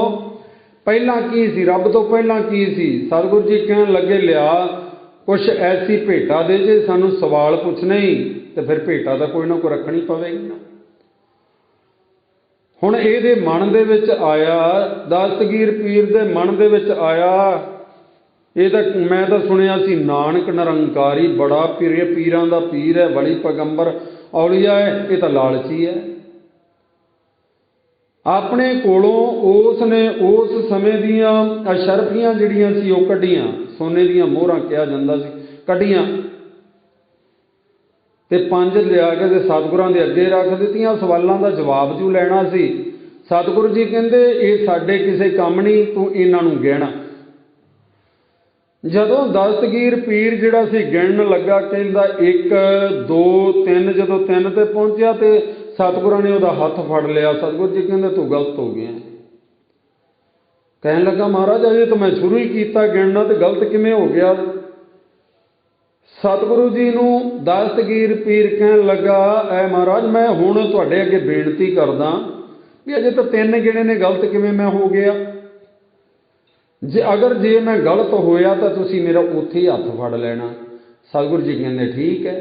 पहला की सी? रब तो पहला की सी? सतगुरु जी कहन लगे लिया कुछ ऐसी भेटा दे जे सानू सवाल पुछने ही, तो फिर भेटा तो कोई ना कोई रखनी पवेगी ना। हुण इहदे मन दे विच आया, दस्तगीर पीर दे मन दे विच आया, ये तो मैं तो सुनिया सी नानक निरंकारी बड़ा पीरां दा पीर है, बड़ी पैगंबर औलिया है, ये तो लालची है। अपने कोलों उसने उस समय दियां अशरफियां जिहड़ियां सी वो कढ़ियां, सोने दियां मोहरां कहा जांदा सी, कढ़ियां ते पंज लिया के ते सतगुरां दे अगे रख दित्तियां। सवालों का जवाब जू लैना सी, सतगुरु जी कहंदे ये साडे किसे काम नहीं, तू इन्हां नूं गिण। जदों दस्तगीर पीर जिहड़ा सी गिणन लगा, कहंदा 1 2 3, जदों 3 ते पहुंचिया ते सतगुरां ने उहदा हथ फड़ लिया। सतगुरु जी कहंदे तू गलत हो गया। कहन लगा महाराज अजे तो मैं शुरू ही किया गिणना, तो गलत किवें हो गया? सतगुरु जी नूं दस्तगीर पीर कहन लगा ऐ महाराज मैं हुण तुहाडे अगे बेनती करदा भी अजे तो 3 गिणे ने, गलत किवें मैं हो गया? जे मैं गलत होया तो तुसी मेरा उत्थे ही हथ फड़ लेना। सतगुरु जी कहंदे ठीक है।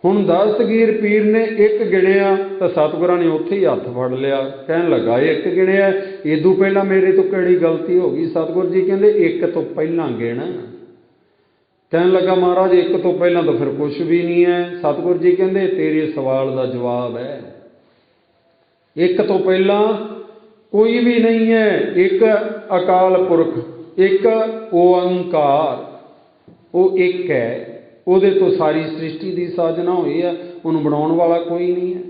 हुण दस्तगीर पीर ने 1 गिणिया तो सतगुरां ने उत्थे ही हथ फड़ लिया। कहन लगा 1 गिणिया, इदों पहला मेरे तो किहड़ी गलती हो गई? सतगुरु जी कहंदे 1 तो पहला गिण। कहन लगा महाराज 1 तो पहला तो फिर कुछ भी नहीं है। सतगुरु जी कहंदे तेरे सवाल का जवाब है, 1 तो पहला कोई भी नहीं है। 1 अकाल पुरख, 1 ओंकार, वो 1 है, उहदे तो सारी सृष्टि की साजना हुई है, उन्होंने बनाने वाला कोई नहीं है।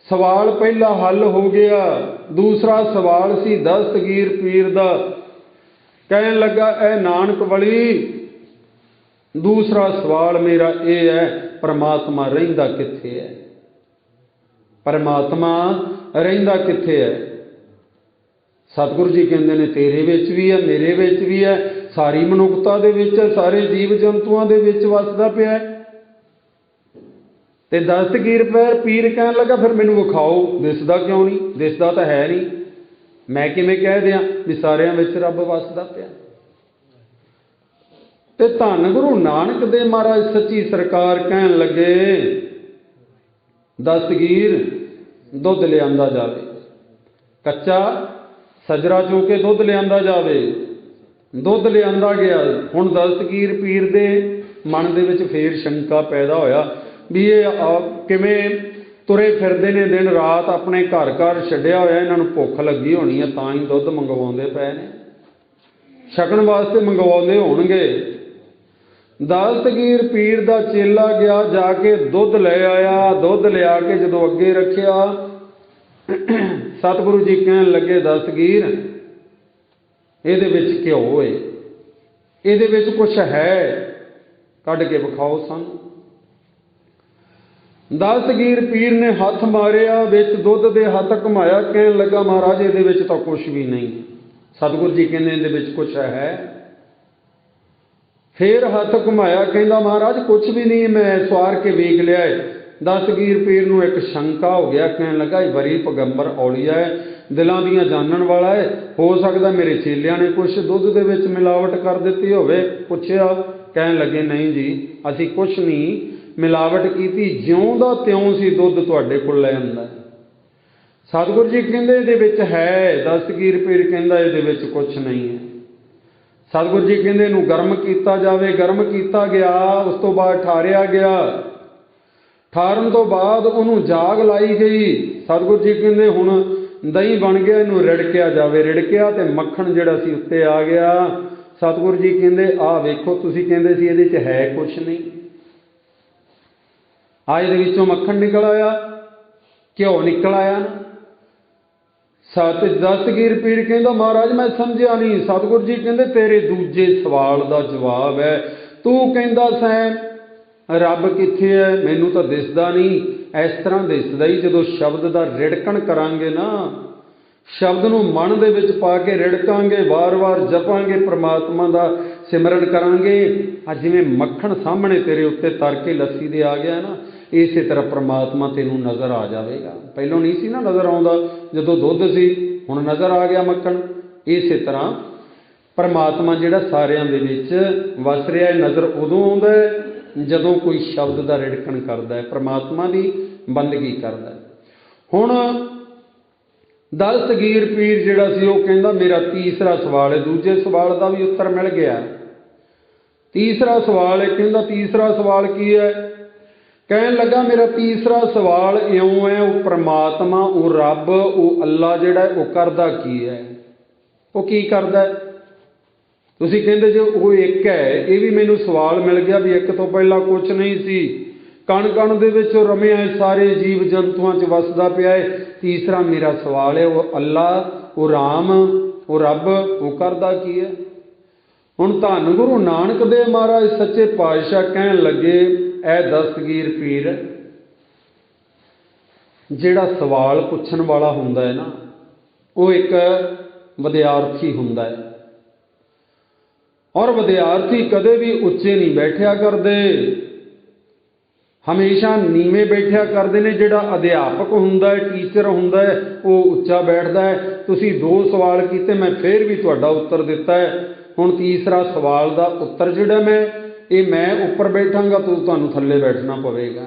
सवाल पहला हल हो गया। दूसरा सवाल सी दस्तगीर पीर दा, कहन लगा ए नानक वली, दूसरा सवाल मेरा ये है परमात्मा रहिंदा कित्थे है? परमात्मा रहिंदा कित्थे है? सतगुरु जी कहंदे ने तेरे विच भी है, मेरे विच भी है, सारी मनुखता दे विच है, सारे जीव जंतुओं दे विच वसदा पिया है। ते दस्तगीर पीर कहन लगा फिर मैनूं विखाओ, दिसदा क्यों नहीं? दिसदा तो है नहीं, मैं किवें कह दियां भी सारियां विच रब वसदा पिया? ते धन गुरु नानक दे महाराज सच्ची सरकार कहन लगे दस्तगीर दुध लिआंदा जावे, कच्चा सजरा चो के दुध लिआंदा जावे। दुध लिआंदा गया। हुण दस्तगीर पीर दे मन दे विच फेर शंका पैदा होया भी ये किवें तुरे फिरदे ने दिन रात, अपने घर घर छड्डिया होया, इन्हां नूं भुख लगी होनी है तां ही दुध मंगवाउंदे पए ने, छकण वास्ते मंगवाउंदे होणगे। दस्तगीर पीर दा चेला गया, जाके दुध ले आया। दुध लिया के जदों अगे रखिया, सतगुरु जी कहन लगे दस्तगीर इहदे विच घिओ है, इहदे विच कुछ है, कढ के विखाओ सानूं। दस्तगीर पीर ने हथ मारिया, विच दुध दे हथ घुमाया, कहन लगा महाराज इहदे विच तां कुछ भी नहीं। सतगुरु जी कहंदे इहदे विच कुछ है। फिर हथ घुमाया, कहंदा महाराज कुछ भी नहीं, मैं सवार के वेख लिया है। दस्तगीर पीर नूं एक शंका हो गया, कहन लगा ये बड़ी पैगंबर औलिया है, दिलों दियां जानन वाला है, हो सकदा मेरे चेलियां ने कुछ दुध दे विच मिलावट कर दित्ती होवे। पुछया, कहन लगे नहीं जी असीं कुछ नहीं मिलावट कीती, ज्यों दा त्यों सी दुध तुहाडे कोल ले आंदा। सतगुरु जी कहंदे इहदे विच है। दस्तगीर पीर कहंदा इहदे विच कुछ नहीं है। सतगुरु जी कहंदे इहनूं गर्म कीता जावे। गर्म कीता गया, उस तो बाद ਠਾਰਿਆ गया। ਠਾਰਨ तो बाद उन्होंने जाग लाई गई। सतगुरु जी कहंदे हुण दही बन गया, इनू रिड़किया जावे। रिड़किया तो मक्खण जिहड़ा सी उत्ते आ गया। सतगुरु जी कहंदे आ वेखो, तुसीं कहंदे सी इहदे च है कुछ नहीं, आ इहदे विचों मक्खण निकल आया, घिओ निकल आया ना। दस्तगीर पीर कहंदा महाराज मैं समझिया नहीं। सतगुरु जी कहंदे तेरे दूजे सवाल का जवाब है। तू कहंदा सैं रब कित्थे है, मैनू तो दिसदा नहीं। इस तरह दिसदा ही जदों शब्द का रिड़कण करांगे ना, शब्द नूं मन दे विच पा के रिड़कांगे, वार वार जपांगे परमात्मा का, सिमरन करांगे आ जिवें मक्खण सामने तेरे उत्ते तर के लस्सी दे आ गया ना, इस तरह परमात्मा तेनों नज़र आ जाएगा। पहलों नहीं सी ना नज़र आउंदा, जदों दुध सी हुण नज़र आ गया मक्खण। इस तरह परमात्मा जिहड़ा सारिਆਂ ਦੇ ਵਿੱਚ वस रहा है, नज़र उदों आउंदा है जदों कोई शब्द का रिड़कण करता है, परमात्मा की बंदगी करता है। हुण दस्तगीर पीर जिहड़ा सी वो कहंदा मेरा तीसरा सवाल है, दूजे सवाल का भी उत्तर मिल गया। तीसरा सवाल है, कहंदा तीसरा सवाल की है? कहन लगा मेरा तीसरा सवाल इउं है, वो परमात्मा, वो रब, वो अल्लाह जिहड़ा वो करदा की है, वो की करदा है? तुसीं कहंदे जो वो एक है, ये भी मैनूं सवाल मिल गया भी एक तो पहला कुछ नहीं सी, कण कण दे विच रमिया है, सारे जीव जंतुआं च वसदा पिया है। तीसरा मेरा सवाल है, वो अल्लाह, वो राम, वो रब, वो करदा की है? हुण धन गुरु नानक देव महाराज सच्चे पातशाह कहण लगे, ऐ दस्तगीर पीर, जिहड़ा सवाल पुछण वाला हुंदा है ना, वो एक विद्यार्थी हुंदा है, और विद्यार्थी कदे भी उच्चे नहीं बैठिया करदे, हमेशा नीवें बैठिया करते हैं। जिहड़ा अध्यापक हुंदा है, टीचर हुंदा है, वो उच्चा बैठदा है। तुसीं दो सवाल कीते, मैं फिर भी तुहाडा उत्तर दिता है। हुण तीसरा सवाल का उत्तर जिहड़ा मैं उपर बैठांगा तो तुहानूं थल्ले बैठना पवेगा।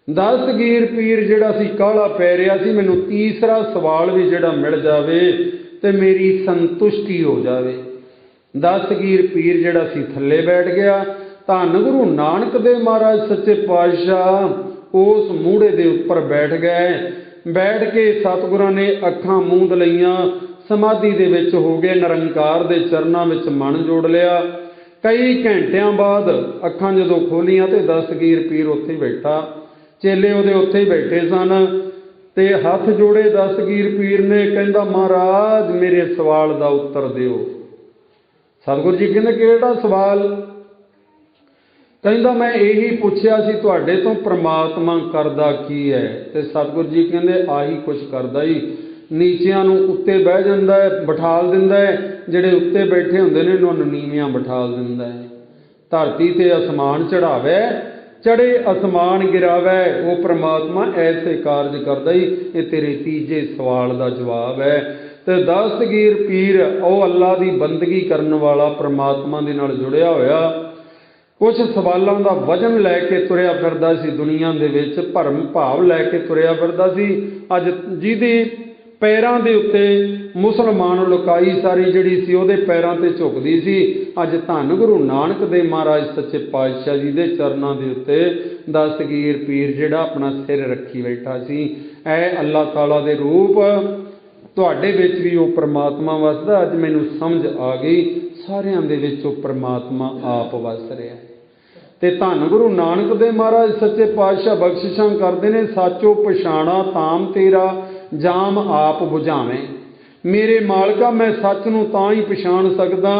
दस्तगीर पीर जिहड़ा सी काहला पै रिहा सी, मैनूं तीसरा सवाल भी जिहड़ा मिल जावे ते मेरी संतुष्टि हो जावे। दस्तगीर पीर जिहड़ा सी थल्ले बैठ गया। धन गुरु नानक देव महाराज सच्चे पातशाह उस मूढ़े दे उपर बैठ गए। बैठ के सतगुरां ने अखां मूंद लईआं, समाधि दे विच हो गए, निरंकार दे चरनां विच मन जोड़ लिया। कई घंटिਆਂ बाद अखां जदों खोलीआं ते दस्तगीर पीर उत्थे बैठा, चेले उहदे उत्थे ही बैठे सन ते हथ जोड़े दस्तगीर पीर ने, कहंदा महाराज मेरे सवाल का उत्तर दिओ। सतगुरु जी कहंदे किहड़ा सवाल? कहंदा मैं यही पुछया सी तुहाडे तो परमात्मा करदा की है? ते सतगुरु जी कहंदे आही कुछ करदा ही, नीचिਆਂ ਨੂੰ उत्ते बह जांदा है, बिठाल दिंदा है, ਜਿਹੜੇ उत्ते बैठे हुंदे ने उन्हां ਨੂੰ नीविਆਂ बिठाल दिंदा है। धरती ते आसमान चढ़ावे, चढ़े आसमान गिरावे, वो परमात्मा ऐसे कारज करदा ही। ये तेरे तीजे सवाल का जवाब है। ते दस्तगीर पीर ਉਹ अल्लाह की बंदगी करने वाला परमात्मा दे नाल जुड़िया होया कुछ सवालों का वजन लैके तुरिया फिरदा सी, दुनिया दे विच भरम भाव लैके तुरिया फिरदा सी। अज जिहदी पैरां दे उत्ते मुसलमान लुकाई सारी जिहड़ी सी उहदे पैरां ते झुकदी सी, अज धन गुरु नानक देव महाराज सच्चे पातशाह जी दे चरनां दे उत्ते दस्तगीर पीर जिहड़ा अपना सिर रखी बैठा सी। ऐ अल्लाह ताला दे रूप तुहाडे विच भी वो परमात्मा वसदा। अज मैनूं समझ आ गई, सारियां दे विच वो परमात्मा आप वस रहा है। ते धन गुरु नानक देव महाराज सच्चे पातशाह बख्शिशां करदे ने, साचो पछाणा ताम तेरा जाम आप बुझावें। मेरे मालका मैं सच नूं तां ही पछाण सकदा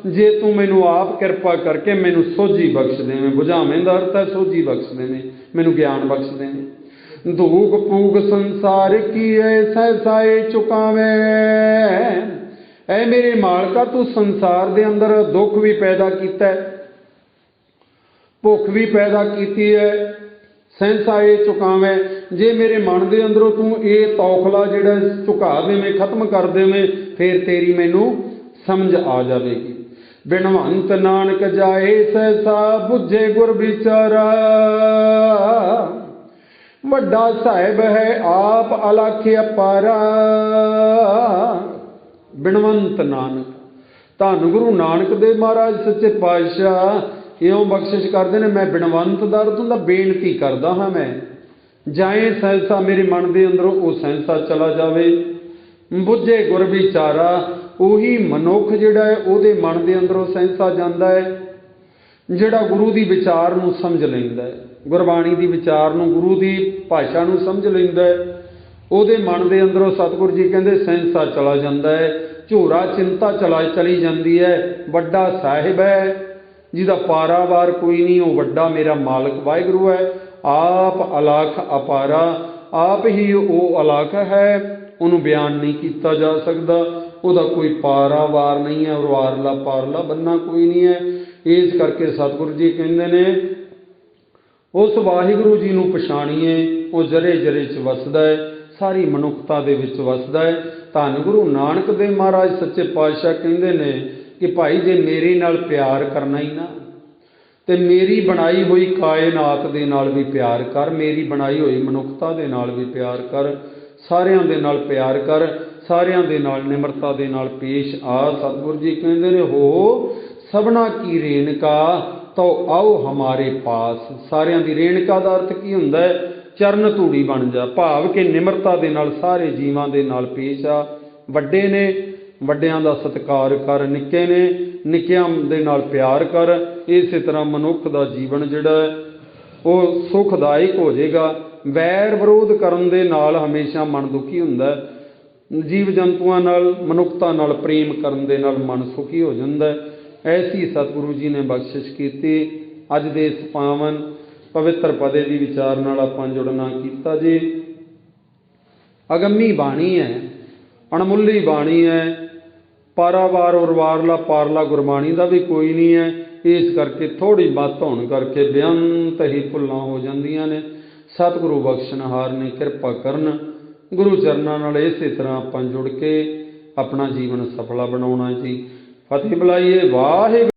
जे तू मैनूं आप किरपा करके मैनूं सोझी बख्श देवें। बुझावें दा अर्थ है सोझी बख्श देवें, मैनूं ज्ञान बख्श देवें। धूक फूक संसार की सहसाए चुकावे। ऐ मेरे मालका तू संसार दे अंदर दुख भी पैदा कीता है, भुख भी पैदा की है, सहसाए चुकावे। जे मेरे मन के अंदरों तू ये तौखला जिहड़ा झुका देवें, खत्म कर देवें, फिर तेरी मैनू समझ आ जाएगी। बिनवंत नानक जाए सहसा बुझे गुर विचारा। वड्डा साहिब है आप अलख अपारा। बिनवंत नानक, धन गुरु नानक देव महाराज सच्चे पातशाह इउं बख्शिश करते हैं। मैं बिनवंत दा अर्थ हुंदा बेनती करदा हाँ, मैं जाए सहसा मेरे मन के अंदरों वो सहसा चला जाए। बुझे गुर विचारा, उही मनुख जिहड़ा है उहदे मन के अंदरों सहसा जांदा है जिहड़ा गुरु की विचार नूं समझ लैंदा है, गुरबाणी की विचार नूं, गुरु की भाषा नूं समझ लैंदा है। उहदे मन के अंदरों सतगुरु जी कहंदे सहसा चला जांदा है, झोरा चिंता चली जाती है। वड्डा साहिब है जिहदा पारावार कोई नहीं, वो वड्डा मेरा मालक वाहिगुरू है। आप अलख अपारा, आप ही वो अलख है, उन्होंने बयान नहीं किया जा सकता। ਉਹਦਾ ਕੋਈ ਪਾਰਾਵਾਰ ਨਹੀਂ ਹੈ, ਔਰ ਵਾਰਲਾ ਪਾਰਲਾ ਬੰਨਾ ਕੋਈ ਨਹੀਂ ਹੈ। ਇਸ ਕਰਕੇ ਸਤਿਗੁਰੂ ਜੀ ਕਹਿੰਦੇ ਨੇ ਉਸ ਵਾਹਿਗੁਰੂ ਜੀ ਨੂੰ ਪਛਾਣੀਏ, ਉਹ ਜਰੇ ਜਰੇ 'ਚ ਵਸਦਾ ਹੈ, ਸਾਰੀ ਮਨੁੱਖਤਾ ਦੇ ਵਿੱਚ ਵਸਦਾ ਹੈ। ਧੰਨ ਗੁਰੂ ਨਾਨਕ ਦੇਵ ਮਹਾਰਾਜ ਸੱਚੇ ਪਾਤਸ਼ਾਹ ਕਹਿੰਦੇ ਨੇ ਕਿ ਭਾਈ ਜੇ ਮੇਰੇ ਨਾਲ ਪਿਆਰ ਕਰਨਾ ਹੀ ਨਾ, ਤੇ ਮੇਰੀ ਬਣਾਈ ਹੋਈ ਕਾਇਨਾਤ ਦੇ ਨਾਲ ਵੀ ਪਿਆਰ ਕਰ, ਮੇਰੀ ਬਣਾਈ ਹੋਈ ਮਨੁੱਖਤਾ ਦੇ ਨਾਲ ਵੀ ਪਿਆਰ ਕਰ, ਸਾਰਿਆਂ ਦੇ ਨਾਲ ਪਿਆਰ ਕਰ, ਸਾਰਿਆਂ ਦੇ ਨਾਲ ਨਿਮਰਤਾ ਦੇ ਨਾਲ ਪੇਸ਼ ਆ। ਸਤਿਗੁਰੂ ਜੀ ਕਹਿੰਦੇ ਨੇ ਹੋ ਸਭਨਾ ਕੀ ਰੇਣਕਾ ਤੋ ਆਓ ਹਮਾਰੇ ਪਾਸ। ਸਾਰਿਆਂ ਦੀ ਰੇਣਕਾ ਦਾ ਅਰਥ ਕੀ ਹੁੰਦਾ ਹੈ? ਚਰਨ ਧੂੜੀ ਬਣ ਜਾ, ਭਾਵ ਕਿ ਨਿਮਰਤਾ ਦੇ ਨਾਲ ਸਾਰੇ ਜੀਵਾਂ ਦੇ ਨਾਲ ਪੇਸ਼ ਆ। ਵੱਡੇ ਨੇ ਵੱਡਿਆਂ ਦਾ ਸਤਿਕਾਰ ਕਰ, ਨਿੱਕੇ ਨੇ ਨਿੱਕਿਆਂ ਦੇ ਨਾਲ ਪਿਆਰ ਕਰ। ਇਸੇ ਤਰ੍ਹਾਂ ਮਨੁੱਖ ਦਾ ਜੀਵਨ ਜਿਹੜਾ ਹੈ ਉਹ ਸੁਖਦਾਇਕ ਹੋ ਜਾਏਗਾ। ਵੈਰ ਵਿਰੋਧ ਕਰਨ ਦੇ ਨਾਲ ਹਮੇਸ਼ਾ ਮਨ ਦੁਖੀ ਹੁੰਦਾ ਹੈ। ਜੀਵ ਜੰਤੂਆਂ ਨਾਲ ਮਨੁੱਖਤਾ ਨਾਲ ਪ੍ਰੇਮ ਕਰਨ ਦੇ ਨਾਲ ਮਨ ਸੁਖੀ ਹੋ ਜਾਂਦਾ ਹੈ। ਐਸੀ ਸਤਿਗੁਰੂ ਜੀ ਨੇ ਬਖਸ਼ਿਸ਼ ਕੀਤੀ। ਅੱਜ ਦੇ ਇਸ ਪਾਵਨ ਪਵਿੱਤਰ ਪਦੇ ਦੀ ਵਿਚਾਰ ਨਾਲ ਆਪਾਂ ਜੁੜਨਾ ਕੀਤਾ ਜੀ। ਅਗੰਮੀ ਬਾਣੀ ਹੈ, ਅਣਮੁੱਲੀ ਬਾਣੀ ਹੈ। ਪਾਰਾਵਾਰ ਔਰ ਵਾਰਲਾ ਪਾਰਲਾ ਗੁਰਬਾਣੀ ਦਾ ਵੀ ਕੋਈ ਨਹੀਂ ਹੈ। ਇਸ ਕਰਕੇ ਥੋੜ੍ਹੀ ਬਾਤ ਹੋਣ ਕਰਕੇ ਬੇਅੰਤ ਹੀ ਭੁੱਲਾਂ ਹੋ ਜਾਂਦੀਆਂ ਨੇ। ਸਤਿਗੁਰੂ ਬਖਸ਼ਣਹਾਰ ਨੇ ਕਿਰਪਾ ਕਰਨ। ਗੁਰੂ ਚਰਨਾਂ ਨਾਲ ਇਸੇ ਤਰ੍ਹਾਂ ਆਪਾਂ ਜੁੜ ਕੇ ਆਪਣਾ ਜੀਵਨ ਸਫਲਾ ਬਣਾਉਣਾ ਜੀ। ਫਤਿਹ ਬੁਲਾਈਏ ਵਾਹਿਗੁਰੂ।